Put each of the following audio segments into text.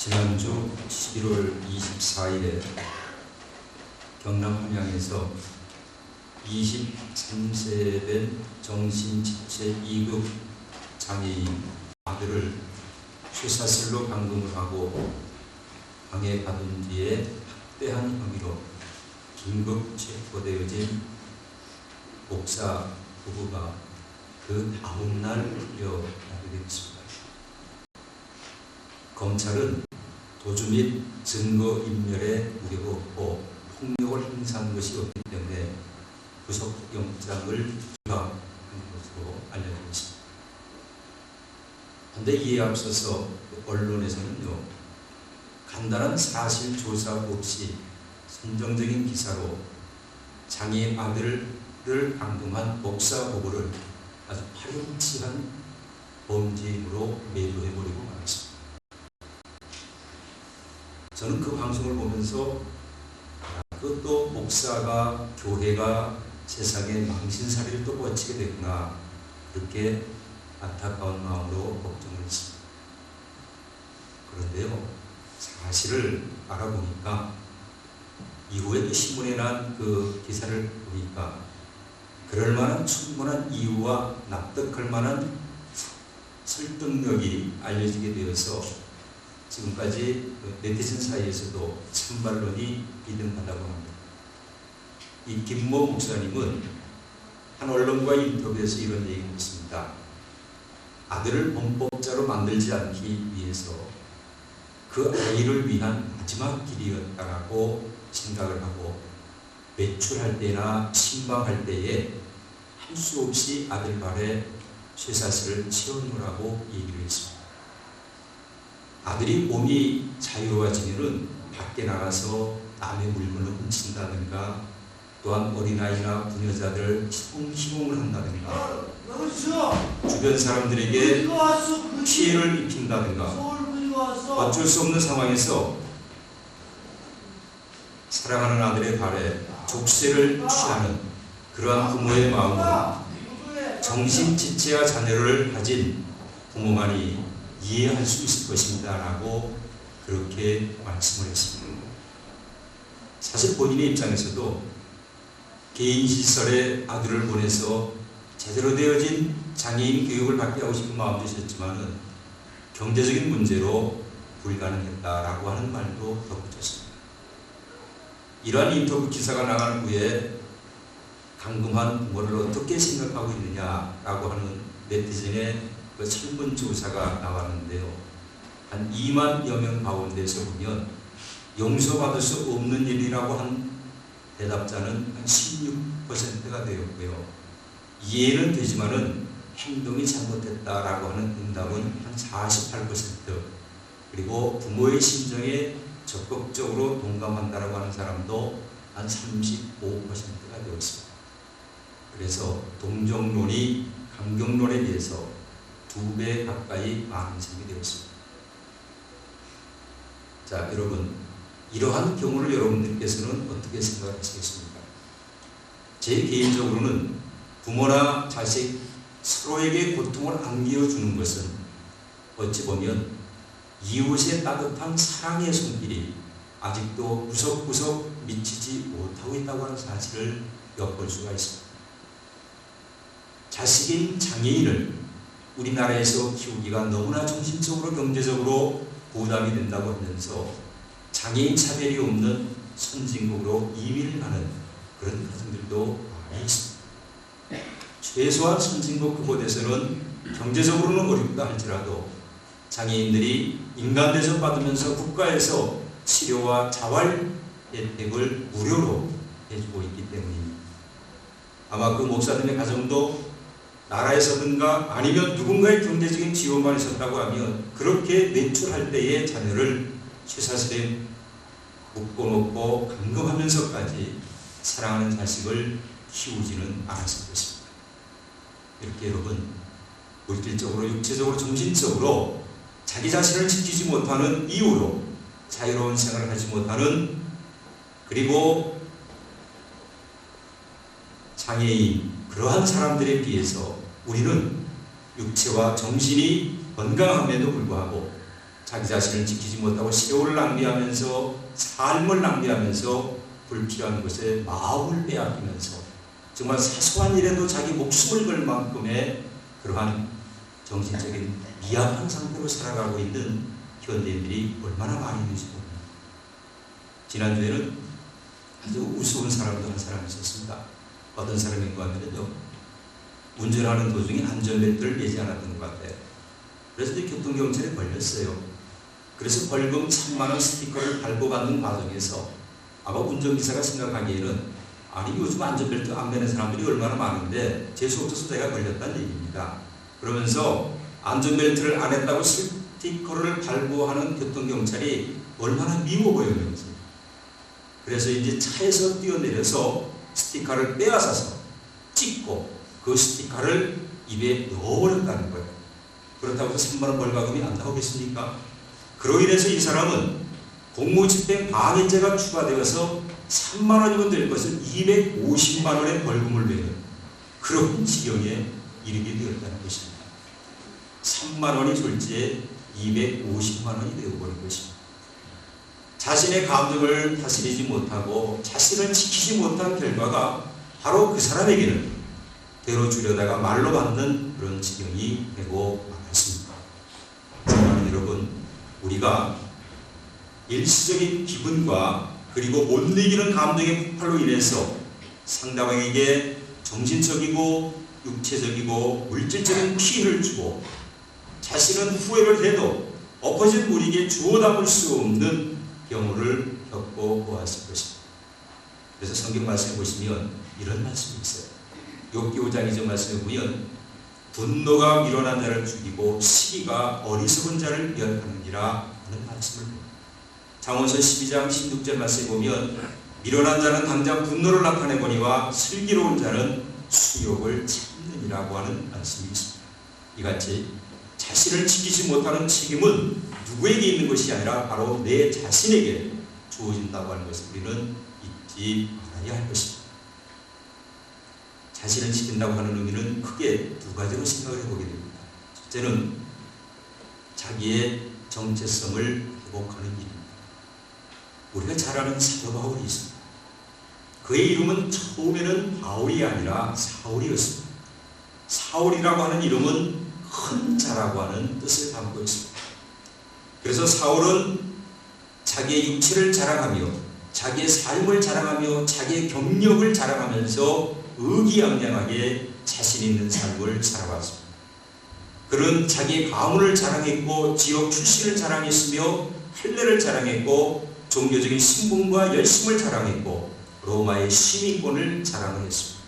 지난주 11월 24일에 경남 함양에서 23세 된 정신지체 2급 장애인 아들을 쇠사슬로 감금을 하고 방해받은 뒤에 학대한 혐의로 긴급 체포되어진 목사 부부가 그 다음날 풀려나게 되었습니다. 검찰은 도주 및 증거인멸의 우려가 없고 폭력을 행사한 것이 없기 때문에 구속영장을 기각한 것으로 알려져 있습니다. 그런데 이에 앞서서 언론에서는요, 간단한 사실 조사 없이 선정적인 기사로 장애인 아들을 감금한 목사 부부를 아주 파렴치한 범죄인으로 매도해버리고 말았습니다. 저는 그 방송을 보면서 그것도 목사가, 교회가 세상에 망신살이를 또 뻗치게 됐구나, 그렇게 안타까운 마음으로 걱정을 했습니다. 그런데요, 사실을 알아보니까 이후에 또 신문에 난 그 기사를 보니까 그럴 만한 충분한 이유와 납득할 만한 설득력이 알려지게 되어서 지금까지 네티즌 사이에서도 찬반론이 비등하다고 합니다. 이 김모 목사님은 한 언론과 인터뷰에서 이런 얘기를 했습니다. 아들을 범법자로 만들지 않기 위해서 그 아이를 위한 마지막 길이었다라고 생각을 하고, 외출할 때나 신방할 때에 할 수 없이 아들 발에 쇠사슬을 채워놓으라고 얘기를 했습니다. 아들이 몸이 자유로워지면은 밖에 나가서 남의 물건을 훔친다든가, 또한 어린아이나 부녀자들 희롱을 한다든가, 주변 사람들에게 피해를 입힌다든가, 어쩔 수 없는 상황에서 사랑하는 아들의 발에 족쇄를 취하는 그러한 부모의 마음은 정신지체와 자녀를 가진 부모만이 이해할 수 있을 것입니다 라고 그렇게 말씀을 했습니다. 사실 본인의 입장에서도 개인시설에 아들을 보내서 제대로 되어진 장애인 교육을 받게 하고 싶은 마음도 있었지만 경제적인 문제로 불가능했다라고 하는 말도 덧붙였습니다. 이러한 인터뷰 기사가 나간 후에 감금한 부모를 어떻게 생각하고 있느냐라고 하는 네티즌의 그 설문조사가 나왔는데요. 한 2만여 명 가운데서 보면 용서받을 수 없는 일이라고 한 대답자는 한 16%가 되었고요. 이해는 되지만은 행동이 잘못됐다라고 하는 응답은 한 48%, 그리고 부모의 심정에 적극적으로 동감한다라고 하는 사람도 한 35%가 되었습니다. 그래서 동정론이 감경론에 비해서 2배 가까이 많은 셈이 되었습니다. 자, 여러분, 이러한 경우를 여러분들께서는 어떻게 생각하시겠습니까? 제 개인적으로는 부모나 자식 서로에게 고통을 안겨주는 것은 어찌 보면 이웃의 따뜻한 사랑의 손길이 아직도 구석구석 미치지 못하고 있다고 하는 사실을 엿볼 수가 있습니다. 자식인 장애인을 우리나라에서 키우기가 너무나 정신적으로 경제적으로 부담이 된다고 하면서 장애인 차별이 없는 선진국으로 이민을 가는 그런 가정들도 많이 있습니다. 최소한 선진국 그곳에서는 경제적으로는 어렵다 할지라도 장애인들이 인간 대접 받으면서 국가에서 치료와 자활 혜택을 무료로 해주고 있기 때문입니다. 아마 그 목사님의 가정도 나라에서든가 아니면 누군가의 경제적인 지원만 있었다고 하면 그렇게 외출할 때의 자녀를 쇠사슬에 묶어놓고 감금하면서까지 사랑하는 자식을 키우지는 않았을 것입니다. 이렇게 여러분, 물질적으로, 육체적으로, 정신적으로 자기 자신을 지키지 못하는 이유로 자유로운 생활을 하지 못하는, 그리고 장애인, 그러한 사람들에 비해서 우리는 육체와 정신이 건강함에도 불구하고 자기 자신을 지키지 못하고 세월을 낭비하면서 삶을 낭비하면서 불필요한 것에 마음을 빼앗기면서 정말 사소한 일에도 자기 목숨을 걸 만큼의 그러한 정신적인 미약한 상태로 살아가고 있는 현대인들이 얼마나 많이 있는지 모릅니다. 지난주에는 아주 우스운 사람도 한 사람이 있었습니다. 어떤 사람인가 하면요, 운전하는 도중에 안전벨트를 매지 않았던 것 같아요. 그래서 이제 교통경찰에 걸렸어요. 그래서 벌금 3만원 스티커를 발부받는 과정에서 아마 운전기사가 생각하기에는 아니 요즘 안전벨트 안 매는 사람들이 얼마나 많은데 재수 없어서 내가 걸렸다는 얘기입니다. 그러면서 안전벨트를 안 했다고 스티커를 발부하는 교통경찰이 얼마나 미워 보였는지, 그래서 이제 차에서 뛰어내려서 스티커를 빼앗아서 찍고 그 스티커를 입에 넣어버렸다는 거예요. 그렇다고 해서 3만원 벌금이 안 나오겠습니까? 그로 인해서 이 사람은 공무집행 방해죄가 추가되어서 3만원이면 될 것을 250만원의 벌금을 내는 그런 지경에 이르게 되었다는 것입니다. 3만원이 졸지에 250만원이 되어버린 것입니다. 자신의 감정을 다스리지 못하고 자신을 지키지 못한 결과가 바로 그 사람에게는 대로 주려다가 말로 받는 그런 지경이 되고 말았습니다. 사랑하는 여러분, 우리가 일시적인 기분과 그리고 못 이기는 감정의 폭발로 인해서 상대방에게 정신적이고 육체적이고 물질적인 피해를 주고 자신은 후회를 해도 엎어진 우리에게 주워 담을 수 없는 경우를 겪고 보았을 것입니다. 그래서 성경 말씀을 보시면 이런 말씀이 있어요. 욥기 5장 2절 말씀에 보면 분노가 미련한 자를 죽이고 시기가 어리석은 자를 멸하느니라 하는 말씀을 봅니다. 잠언서 12장 16절 말씀에 보면 미련한 자는 당장 분노를 나타내거니와 슬기로운 자는 수욕을 참느니라고 하는 말씀이 있습니다. 이같이 자신을 지키지 못하는 책임은 누구에게 있는 것이 아니라 바로 내 자신에게 주어진다고 하는 것을 우리는 잊지 말아야 할 것입니다. 자신을 지킨다고 하는 의미는 크게 두 가지로 생각을 해보게 됩니다. 첫째는 자기의 정체성을 회복하는 일입니다. 우리가 잘 아는 사도 바울이 있습니다. 그의 이름은 처음에는 바울이 아니라 사울이었습니다. 사울이라고 하는 이름은 큰 자라고 하는 뜻을 담고 있습니다. 그래서 사울은 자기의 육체를 자랑하며 자기의 삶을 자랑하며 자기의 경력을 자랑하면서 의기양양하게 자신 있는 삶을 살아왔습니다. 그는 자기의 가문을 자랑했고 지역 출신을 자랑했으며 할례를 자랑했고 종교적인 신분과 열심을 자랑했고 로마의 시민권을 자랑을 했습니다.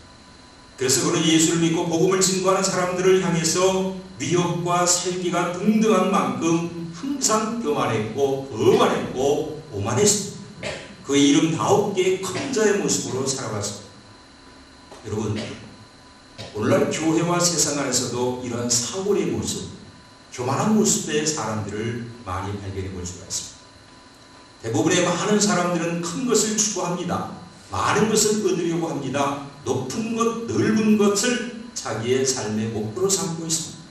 그래서 그는 예수를 믿고 복음을 증거하는 사람들을 향해서 위협과 살기가 등등한 만큼 항상 교만했고 거만했고 오만했습니다. 그의 79개의 큰 자의 모습으로 살아갔습니다. 여러분, 오늘날 교회와 세상 안에서도 이러한 사울의 모습, 교만한 모습의 사람들을 많이 발견해 볼 수가 있습니다. 대부분의 많은 사람들은 큰 것을 추구합니다. 많은 것을 얻으려고 합니다. 높은 것, 넓은 것을 자기의 삶의 목표로 삼고 있습니다.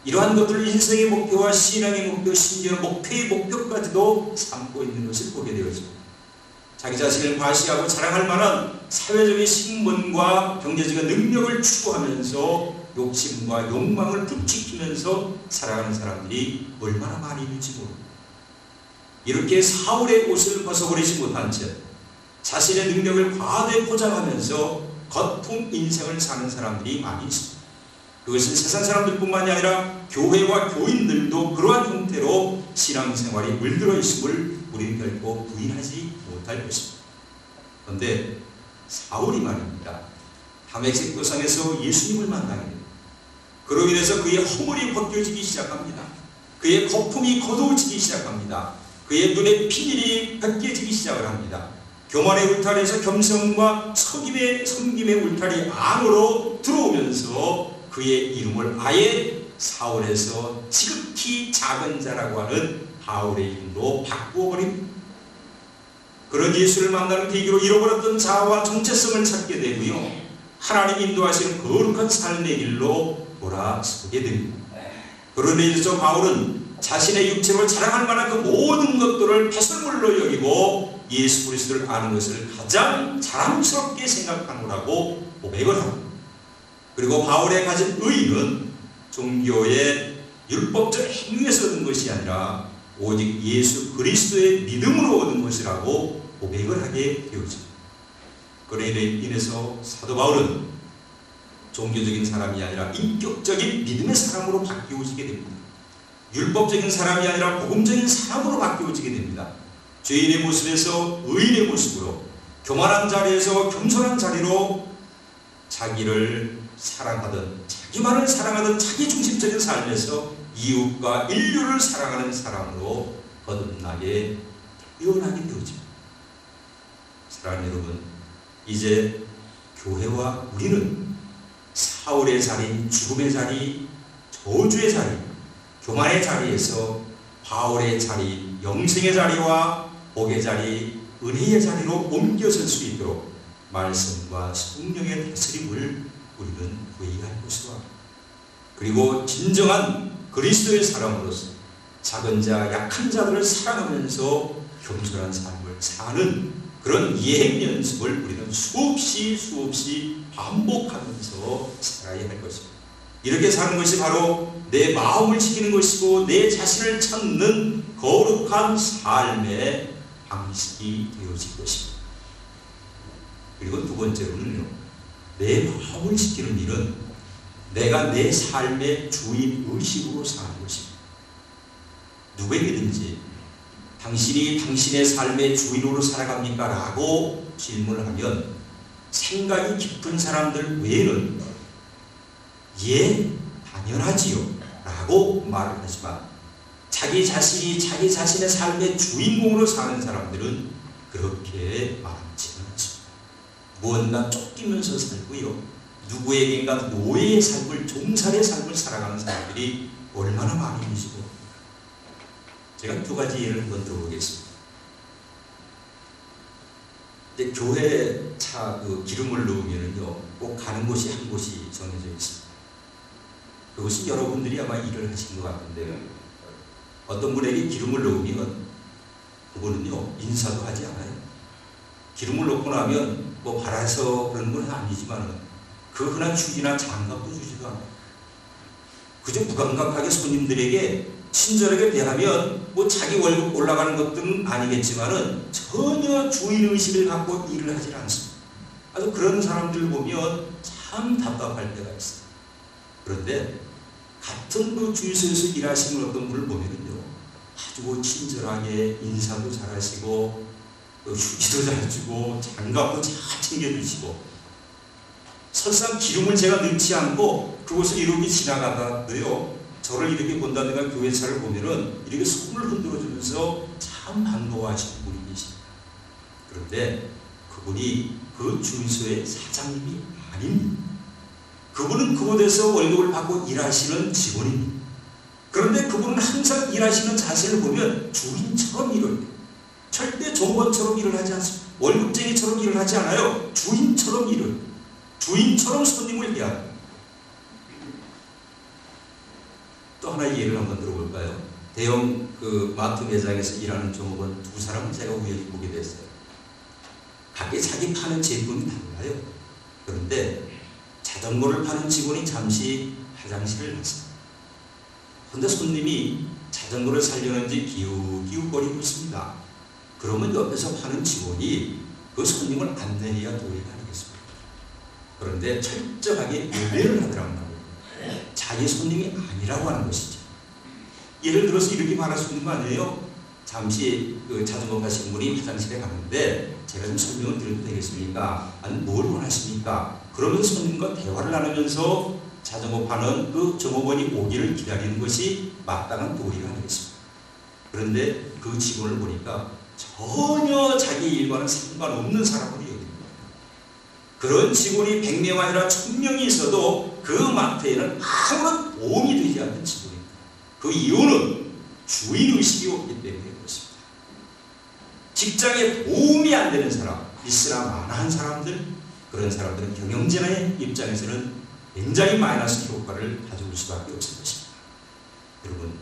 이러한 것들을 인생의 목표와 신앙의 목표, 심지어 목표의 목표까지도 삼고 있는 것을 보게 되었습니다. 자기 자신을 과시하고 자랑할 만한 사회적인 신분과 경제적인 능력을 추구하면서 욕심과 욕망을 부추기면서 살아가는 사람들이 얼마나 많이 있는지 모릅니다. 이렇게 사울의 옷을 벗어버리지 못한 채 자신의 능력을 과대 포장하면서 겉품 인생을 사는 사람들이 많이 있습니다. 그것은 세상 사람들뿐만이 아니라 교회와 교인들도 그러한 형태로 신앙생활이 물들어 있음을 우리는 결코 부인하지 못할 것입니다. 그런데 사울이 말입니다. 다메섹 도상에서 예수님을 만나게 됩니다. 그로 인해서 그의 허물이 벗겨지기 시작합니다. 그의 거품이 거두어지기 시작합니다. 그의 눈에 피일이 벗겨지기 시작을 합니다. 교만의 울타리에서 겸손과 섬김의 울타리 안으로 들어오면서 그의 이름을 아예 사울에서 지극히 작은 자라고 하는 바울의 이름으로 바꾸어버립니다. 그런 예수를 만나는 계기로 잃어버렸던 자아와 정체성을 찾게 되고요, 하나님 인도하시는 거룩한 삶의 길로 돌아서게 됩니다. 그런 의미에서 바울은 자신의 육체로 자랑할 만한 그 모든 것들을 배설물로 여기고 예수 그리스도를 아는 것을 가장 자랑스럽게 생각하노라고 고백을 합니다. 그리고 바울의 가진 의의는 종교의 율법적 행위에서 얻은 것이 아니라 오직 예수 그리스도의 믿음으로 얻은 것이라고 고백을 하게 되어집니다. 그로 인해서 사도 바울은 종교적인 사람이 아니라 인격적인 믿음의 사람으로 바뀌어지게 됩니다. 율법적인 사람이 아니라 복음적인 사람으로 바뀌어지게 됩니다. 죄인의 모습에서 의인의 모습으로, 교만한 자리에서 겸손한 자리로 자기를 사랑하던, 자기만을 사랑하던 자기 중심적인 삶에서 이웃과 인류를 사랑하는 사람으로 거듭나게 태어나게 되어집니다. 사랑하는 여러분, 이제 교회와 우리는 사울의 자리, 죽음의 자리, 저주의 자리, 교만의 자리에서 바울의 자리, 영생의 자리와 복의 자리, 은혜의 자리로 옮겨설 수 있도록 말씀과 성령의 다스림을 우리는 구해야 할 것이와, 그리고 진정한 그리스도의 사람으로서 작은 자, 약한 자들을 사랑하면서 겸손한 삶을 사는 그런 예행 연습을 우리는 수없이 반복하면서 살아야 할 것입니다. 이렇게 사는 것이 바로 내 마음을 지키는 것이고 내 자신을 찾는 거룩한 삶의 방식이 되어질 것입니다. 그리고 두 번째로는요, 내 마음을 지키는 일은 내가 내 삶의 주인 의식으로 사는 것입니다. 누구에게든지 당신이 당신의 삶의 주인으로 살아갑니까? 라고 질문을 하면 생각이 깊은 사람들 외에는 예, 당연하지요 라고 말을 하지만 자기 자신이 자기 자신의 삶의 주인공으로 사는 사람들은 그렇게 많지는 않습니다. 무언가 쫓기면서 살고요, 누구에게인가 노예의 삶을, 종살의 삶을 살아가는 사람들이 얼마나 많은지고, 제가 두 가지 예를 한번 들어보겠습니다. 이제 교회 차 기름을 넣으면요, 꼭 가는 곳이 한 곳이 정해져 있습니다. 그것이 여러분들이 아마 일을 하신 것 같은데요. 어떤 분에게 기름을 넣으면 그분은요, 인사도 하지 않아요. 기름을 넣고 나면 뭐 바라서 그런 건 아니지만 그 흔한 휴지나 장갑도 주지도 않아요. 그저 무감각하게 손님들에게 친절하게 대하면 뭐 자기 월급 올라가는 것들은 아니겠지만은 전혀 주인의식을 갖고 일을 하지 않습니다. 아주 그런 사람들을 보면 참 답답할 때가 있어요. 그런데 같은 그 주유소에서 일하시는 어떤 분을 보면은요, 아주 친절하게 인사도 잘하시고 휴지도 잘 주고 장갑도 잘 챙겨주시고, 설사 기름을 제가 넣지 않고 그곳을 이렇게 지나가다도요, 저를 이렇게 본다든가 교회 차를 보면은 이렇게 손을 흔들어 주면서 참 반가워하시는 분이 계십니다. 그런데 그분이 그 주유소의 사장님이 아닙니다. 그분은 그곳에서 월급을 받고 일하시는 직원입니다. 그런데 그분은 항상 일하시는 자세를 보면 주인처럼 일을 해요. 절대 종업원처럼 일을 하지 않습니다. 월급쟁이처럼 일을 하지 않아요. 주인처럼 일을 해요. 주인처럼 손님을 대합니다. 또 하나의 예를 한번 들어볼까요? 대형 마트 매장에서 일하는 종업원 두 사람을 제가 우연히 보게 됐어요. 각기 자기 파는 제품이 달라요. 그런데 자전거를 파는 직원이 잠시 화장실을 갔습니다. 그런데 손님이 자전거를 살려는지 기웃기웃거리고 있습니다. 그러면 옆에서 파는 직원이 그 손님을 안내해야 도리가 아니겠습니까? 그런데 철저하게 외면을 하더라고요. 자기 손님이 아니라고 하는 것이죠. 예를 들어서 이렇게 말할 수 있는 거 아니에요? 잠시 자전거 가신 분이 화장실에 가는데 제가 좀 설명을 드려도 되겠습니까? 아니, 뭘 원하십니까? 그러면 손님과 대화를 나누면서 자전거 파는 그 종업원이 오기를 기다리는 것이 마땅한 도리가 아니겠습니까? 그런데 그 직원을 보니까 전혀 자기 일과는 상관없는 사람으로 여깁니다. 그런 직원이 100명 아니라 1000명이 있어도 그 마트에는 아무런 도움이 되지 않는 직원입니다. 그 이유는 주인의식이 없기 때문에 그렇습니다. 직장에 도움이 안 되는 사람, 있으나 마나한 사람들, 그런 사람들은 경영진의 입장에서는 굉장히 마이너스 효과를 가져올 수밖에 없을 것입니다. 여러분,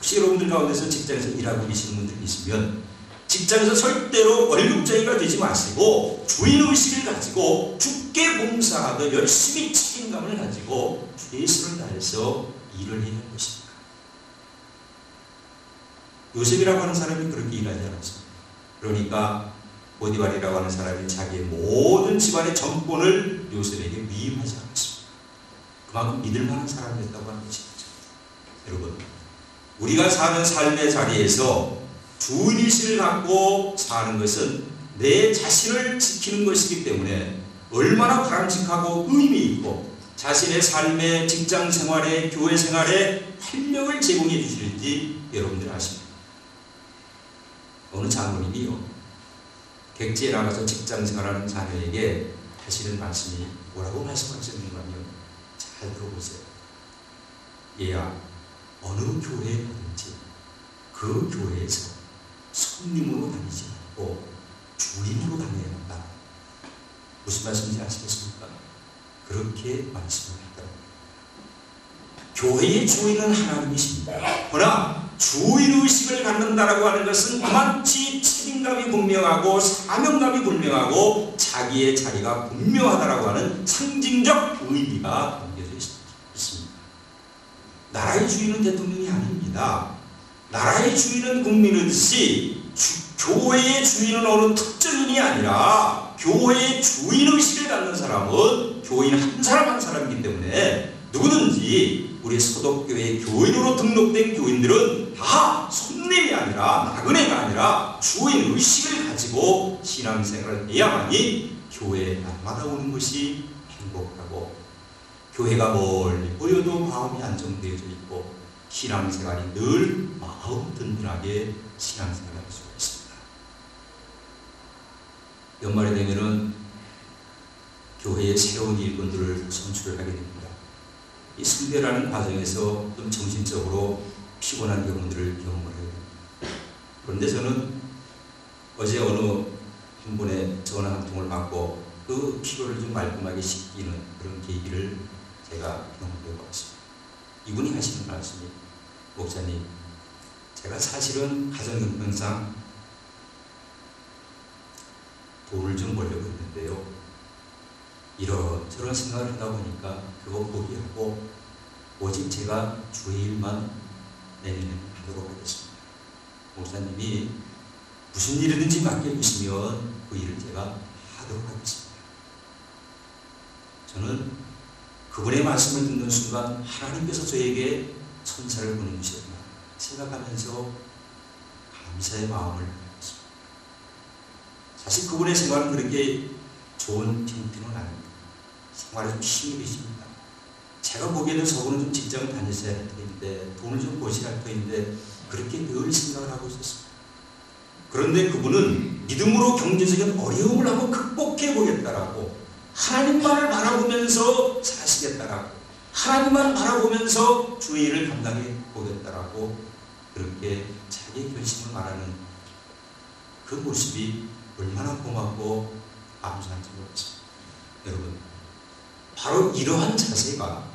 혹시 여러분들 가운데서 직장에서 일하고 계시는 분들이 있으면 직장에서 절대로 월급쟁이가 되지 마시고 주인의식을 가지고 주께 봉사하듯 열심히 책임감을 가지고 최선을 다해서 일을 해야 하는 것입니다. 요셉이라고 하는 사람이 그렇게 일하지 않았습니다. 그러니까 보디발이라고 하는 사람이 자기의 모든 집안의 정권을 요셉에게 위임하지 않았습니다. 그만큼 믿을 만한 사람이었다고 하는 것이죠. 여러분, 우리가 사는 삶의 자리에서 주인의식을 갖고 사는 것은 내 자신을 지키는 것이기 때문에 얼마나 바람직하고 의미 있고 자신의 삶의 직장 생활에 교회 생활에 활력을 제공해 주실지 여러분들 아십니까? 어느 장로님이요, 객지에 나가서 직장 생활하는 자녀에게 하시는 말씀이 뭐라고 말씀하셨는가 하면 잘 들어보세요. 얘야, 어느 교회에 가든지 그 교회에서 손님으로 다니지 않고 주인으로 다녀야 한다. 무슨 말씀인지 아시겠습니까? 그렇게 말씀을 하더라고요. 교회의 주인은 하나님이십니다. 그러나 주인의식을 갖는다라고 하는 것은 그만치 책임감이 분명하고 사명감이 분명하고 자기의 자리가 분명하다라고 하는 상징적 의미가 담겨져 있습니다. 나라의 주인은 대통령이 아닙니다. 나라의 주인은 국민이듯이 교회의 주인은 어느 특정인이 아니라 교회의 주인의식을 갖는 사람은 교인 한 사람 한 사람이기 때문에 누구든지 우리 소독교회 교인으로 등록된 교인들은 다 손님이 아니라 나그네가 아니라 주인의식을 가지고 신앙생활을 해야만이 교회에 날마다 오는 것이 행복하고 교회가 멀리 보여도 마음이 안정되어져 있고 신앙생활이 늘 마음 든든하게 신앙생활을 할 수가 있습니다. 연말에 되면은 교회에 새로운 일꾼들을 선출을 하게 됩니다. 이 선별하는 과정에서 좀 정신적으로 피곤한 경우들을 경험을 해요. 그런데 저는 어제 어느 한 분의 전화 한 통을 받고 그 피로를 좀 말끔하게 씻기는 그런 계기를 제가 경험해 보았습니다. 이분이 하시는 말씀이, 목사님, 제가 사실은 가정형편상 돈을 좀 벌려고 했는데요, 이런저런 생각을 하다 보니까 그거 포기하고 오직 제가 주의 일만 내년에 하도록 하겠습니다. 목사님이 무슨 일이든지 맡겨주시면 그 일을 제가 하도록 하겠습니다. 저는 그분의 말씀을 듣는 순간 하나님께서 저에게 천사를 보내주셨구나 생각하면서 감사의 마음을 갖습니다. 사실 그분의 생활은 그렇게 좋은 형태는 아닙니다. 생활에 좀 힘이 드십니다. 제가 보기에는 저분은 좀 직장을 다녔어야 할 터인데, 돈을 좀 버셔야 할 터인데 그렇게 늘 생각을 하고 있었습니다. 그런데 그분은 믿음으로 경제적인 어려움을 한번 극복해 보겠다라고, 하나님만을 바라보면서 사시겠다라고, 하나님만 바라보면서 주의 일을 감당해 보겠다라고 그렇게 자기 결심을 말하는 그 모습이 얼마나 고맙고 감사한지 모르겠습니다. 여러분, 바로 이러한 자세가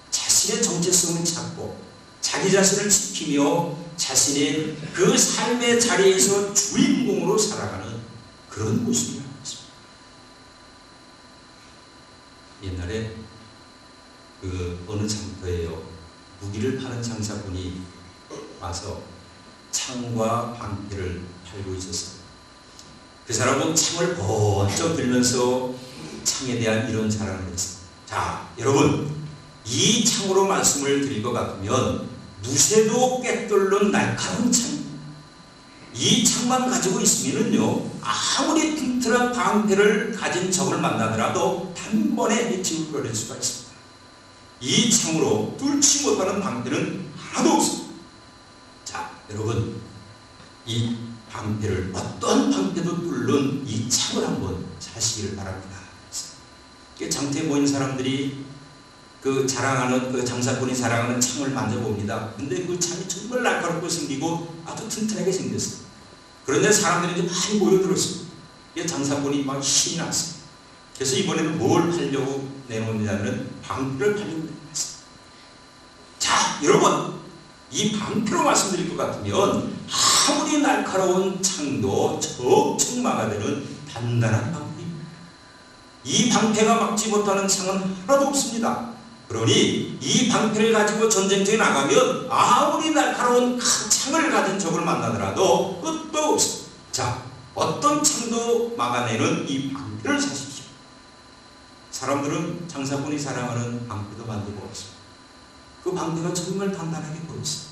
자신의 정체성을 찾고 자기 자신을 지키며 자신의 그 삶의 자리에서 주인공으로 살아가는 그런 모습이라는 것입니다. 옛날에 그 어느 장터에요, 무기를 파는 장사분이 와서 창과 방패를 팔고 있었어요. 그 사람은 창을 번쩍 들면서 창에 대한 이런 자랑을 했어요. 자, 여러분, 이 창으로 말씀을 드릴 것 같으면 무쇠도 꿰뚫는 날카로운 창, 이 창만 가지고 있으면요, 아무리 튼튼한 방패를 가진 적을 만나더라도 단번에 해치고 버릴 수가 있습니다. 이 창으로 뚫지 못하는 방패는 하나도 없습니다. 자, 여러분, 이 방패를, 어떤 방패도 뚫는 이 창을 한번 자시기를 바랍니다. 장터에 모인 사람들이 그 자랑하는, 그 장사꾼이 자랑하는 창을 만져봅니다. 근데 그 창이 정말 날카롭고 생기고 아주 튼튼하게 생겼어요. 그런데 사람들이 이제 많이 모여들었어요. 장사꾼이 막 신이 났어요. 그래서 이번에는 뭘 팔려고 내놓느냐면 방패를 팔려고 내놨어요. 자, 여러분, 이 방패로 말씀드릴 것 같으면 아무리 날카로운 창도 척척 막아내는 단단한 방패입니다. 이 방패가 막지 못하는 창은 하나도 없습니다. 그러니 이 방패를 가지고 전쟁터에 나가면 아무리 날카로운 큰 창을 가진 적을 만나더라도 끝도 없습니다. 자, 어떤 창도 막아내는 이 방패를 사십시오. 사람들은 장사꾼이 자랑하는 방패도 만들고 왔습니다. 그 방패가 정말 단단하게 보였습니다.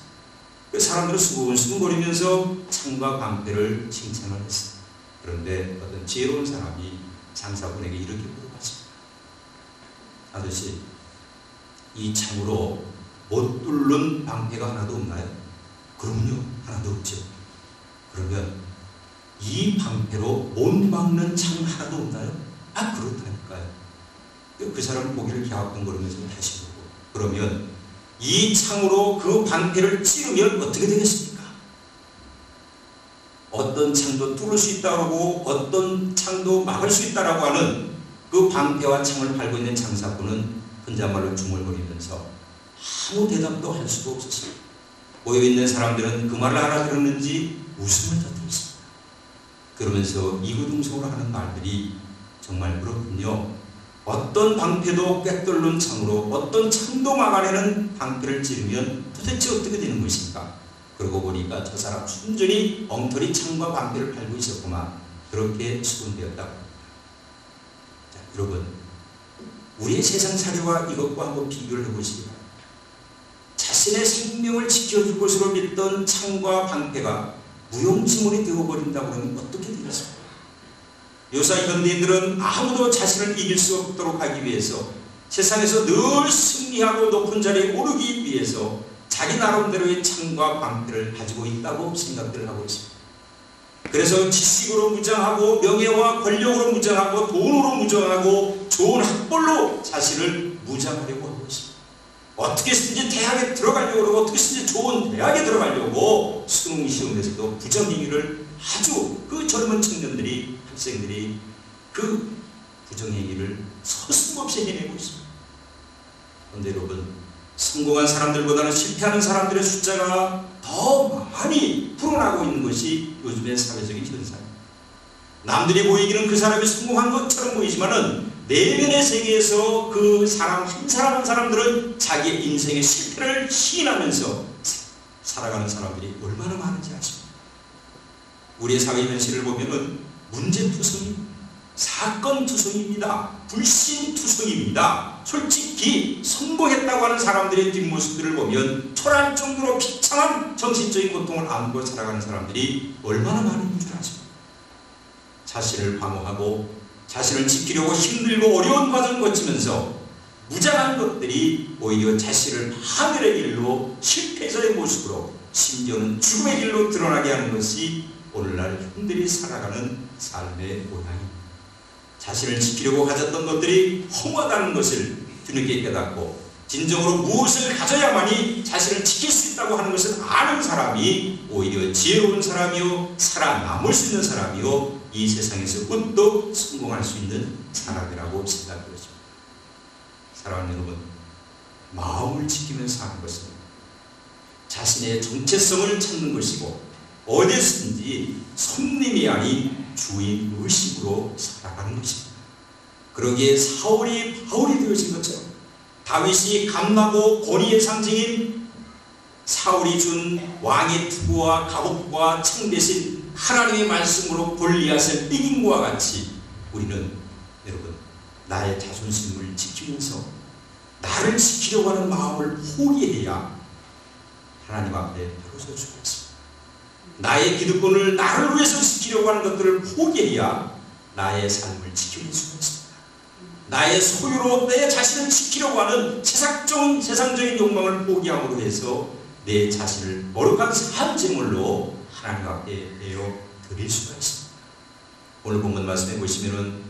사람들은 수근수근거리면서 창과 방패를 칭찬을 했습니다. 그런데 어떤 지혜로운 사람이 장사꾼에게 이렇게 물어봤습니다. 아저씨, 이 창으로 못 뚫는 방패가 하나도 없나요? 그럼요, 하나도 없죠. 그러면 이 방패로 못 막는 창 하나도 없나요? 아, 그렇다니까요. 그 사람은 고개를 갸우뚱거리면서 다시 보고, 그러면 이 창으로 그 방패를 찌르면 어떻게 되겠습니까? 어떤 창도 뚫을 수 있다고, 어떤 창도 막을 수 있다고 하는 그 방패와 창을 팔고 있는 장사꾼은 혼잣말로 중얼거리면서 아무 대답도 할 수가 없었습니다. 모여있는 사람들은 그 말을 알아들었는지 웃음을 터뜨렸습니다. 그러면서 이구동성으로 하는 말들이 정말 그렇군요. 어떤 방패도 꿰뚫는 창으로 어떤 창도 막아내는 방패를 찌르면 도대체 어떻게 되는 것인가? 그러고 보니까 저 사람 순전히 엉터리 창과 방패를 팔고 있었구만. 그렇게 수군되었다고 합니다. 자, 여러분, 우리의 세상살이와 이것과 한번 비교를 해보시기 바랍니다. 자신의 생명을 지켜줄 것으로 믿던 창과 방패가 무용지물이 되어버린다고 하면 어떻게 되겠습니까? 요사 현대인들은 아무도 자신을 이길 수 없도록 하기 위해서 세상에서 늘 승리하고 높은 자리에 오르기 위해서 자기 나름대로의 창과 방패를 가지고 있다고 생각들 하고 있습니다. 그래서 지식으로 무장하고 명예와 권력으로 무장하고 돈으로 무장하고 좋은 학벌로 자신을 무장하려고 하고 있습니다. 어떻게 쓰든지 대학에 들어가려고 하고 어떻게 쓰든지 좋은 대학에 들어가려고 수능 시험에서도 부정행위를 아주 그 젊은 청년들이 학생들이 그 부정행위를 서슴없이 해내고 있습니다. 그런데 여러분, 성공한 사람들보다는 실패하는 사람들의 숫자가 더 많이 불어나고 있는 것이 요즘의 사회적인 현상입니다. 남들이 보이기는 그 사람이 성공한 것처럼 보이지만은 내면의 세계에서 그 사람 한 사람 한 사람들은 자기의 인생의 실패를 시인하면서 살아가는 사람들이 얼마나 많은지 아십니까? 우리의 사회 현실을 보면은 문제투성입니다. 사건투성입니다. 불신투성입니다. 솔직히 성공했다고 하는 사람들의 뒷모습들을 보면 초라할 정도로 비참한 정신적인 고통을 안고 살아가는 사람들이 얼마나 많은 줄 아십니까? 자신을 방어하고 자신을 지키려고 힘들고 어려운 과정을 거치면서 무장한 것들이 오히려 자신을 파멸의 길로 실패자의 모습으로 심지어는 죽음의 길로 드러나게 하는 것이 오늘날 현대인이 살아가는 삶의 모양입니다. 자신을 지키려고 가졌던 것들이 허무하다는 것을 뒤늦게 깨닫고 진정으로 무엇을 가져야만이 자신을 지킬 수 있다고 하는 것을 아는 사람이 오히려 지혜로운 사람이요 살아남을 수 있는 사람이요 이 세상에서 우뚝 성공할 수 있는 사람이라고 생각되었습니다. 사랑하는 여러분, 마음을 지키면서 사는 것은 자신의 정체성을 찾는 것이고 어디서든지 손님이 아닌 주인 의식으로 살아가는 것입니다. 그러기에 사울이 바울이 되어진 것처럼 다윗이 감나고 권위의 상징인 사울이 준 왕의 투구와 갑옷과 창 대신 하나님의 말씀으로 골리앗을 이긴 것과 같이 우리는 여러분 나의 자존심을 지키면서 나를 지키려고 하는 마음을 포기해야 하나님 앞에 바로 설 수가 있습니다. 나의 기득권을 나를 위해서 지키려고 하는 것들을 포기해야 나의 삶을 지킬 수가 있습니다. 나의 소유로 내 자신을 지키려고 하는 세상적인 욕망을 포기함으로 해서 내 자신을 거룩한 삶제물로 하나님 앞에 내어 드릴 수가 있습니다. 오늘 본문 말씀해 보시면은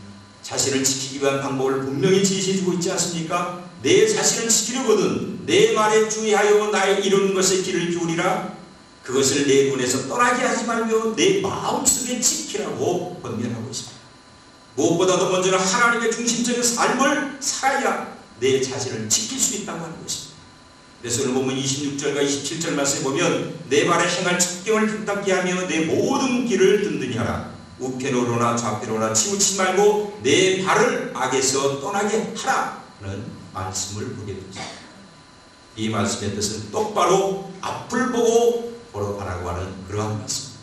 자신을 지키기 위한 방법을 분명히 제시해주고 있지 않습니까? 내 자신을 지키려거든 내 말에 주의하여 나의 이루는 것에 길을 기울이라. 그것을 내 눈에서 떠나게 하지 말며 내 마음속에 지키라고 권면하고 있습니다. 무엇보다도 먼저는 하나님의 중심적인 삶을 살아야 내 자신을 지킬 수 있다고 하는 것입니다. 그래서 오늘 보면 26절과 27절 말씀에 보면 내 발에 행할 첩경을 탐탁게 하며 내 모든 길을 든든히 하라. 우편으로나 좌편으로나 치우치지 말고 내 발을 악에서 떠나게 하라 하는 말씀을 보게 됩니다. 이 말씀의 뜻은 똑바로 앞을 보고 걸어가라고 하는 그러한 말씀입니다.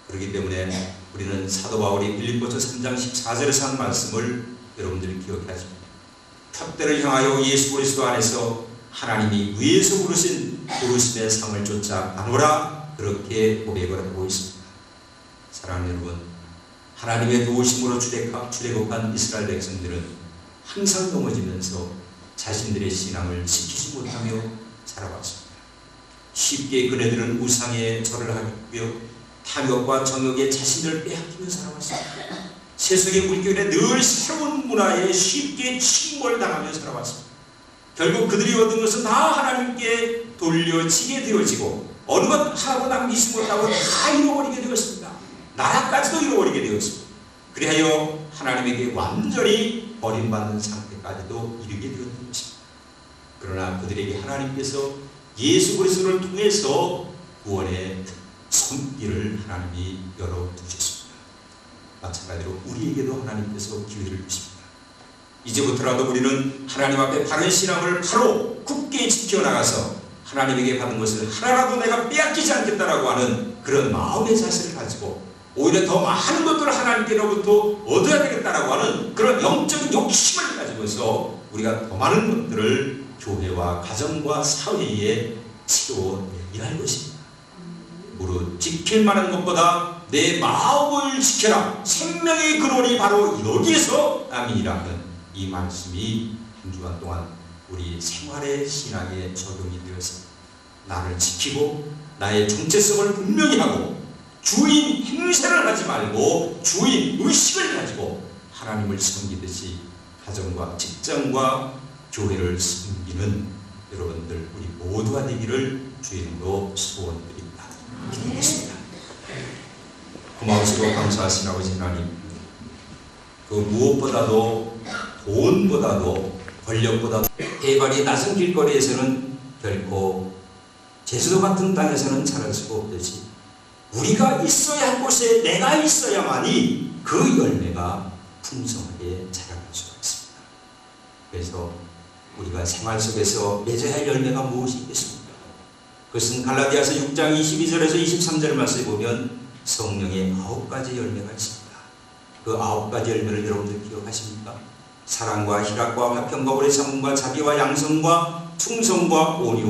그렇기 때문에 우리는 사도 바울이 빌립보서 3장 14절에서 한 말씀을 여러분들이 기억하십니다. 푯대를 향하여 예수 그리스도 안에서 하나님이 위에서 부르신 부르심의 상을 쫓아 가노라, 그렇게 고백을 하고 있습니다. 사랑하는 여러분, 하나님의 도우심으로 출애굽한 이스라엘 백성들은 항상 넘어지면서 자신들의 신앙을 지키지 못하며 살아왔습니다. 쉽게 그네들은 우상에 절을 하고요, 탐욕과 정욕에 자신을 빼앗기며 살아왔습니다. 세속의 물결에 늘 새로운 문화에 쉽게 침몰당하며 살아왔습니다. 결국 그들이 얻은 것은 다 하나님께 돌려지게 되어지고 어느 것 하나도 남기지 못하고 다 잃어버리게 되었습니다. 나라까지도 잃어버리게 되었습니다. 그리하여 하나님에게 완전히 버림받는 상태까지도 이르게 되었던 것입니다. 그러나 그들에게 하나님께서 예수 그리스도를 통해서 구원의 손길을 하나님이 열어두셨습니다. 마찬가지로 우리에게도 하나님께서 기회를 주십니다. 이제부터라도 우리는 하나님 앞에 바른 신앙을 바로 굳게 지켜나가서 하나님에게 받은 것을 하나라도 내가 빼앗기지 않겠다라고 하는 그런 마음의 자세를 가지고 오히려 더 많은 것들을 하나님께로부터 얻어야 되겠다라고 하는 그런 영적인 욕심을 가지고서 우리가 더 많은 것들을 교회와 가정과 사회에 채워내야 할 것입니다. 무릇 지킬 만한 것보다 내 마음을 지켜라. 생명의 근원이 바로 여기에서 아멘이라는 이 말씀이 한 주간 동안 우리 생활의 신앙에 적용이 되어서 나를 지키고 나의 정체성을 분명히 하고 주인 행세를 하지 말고 주인 의식을 가지고 하나님을 섬기듯이 가정과 직장과 교회를 섬기는 여러분들 우리 모두가 되기를 주님으로 소원드립니다. 기도하겠습니다. 고마우시고 감사하신 아버지 하나님, 그 무엇보다도 돈보다도 권력보다도 해발이 낮은 길거리에서는 결코 제주도 같은 땅에서는 자랄 수가 없듯이 우리가 있어야 할 곳에 내가 있어야만이 그 열매가 풍성하게 자라날 수가 있습니다. 그래서 우리가 생활 속에서 맺어야 할 열매가 무엇이 있겠습니까? 그것은 갈라디아서 6장 22절에서 23절 말씀에 보면 성령의 9가지 열매가 있습니다. 그 9가지 열매를 여러분들 기억하십니까? 사랑과 희락과 화평과 오래 참음과 자비와 양성과 충성과 온유와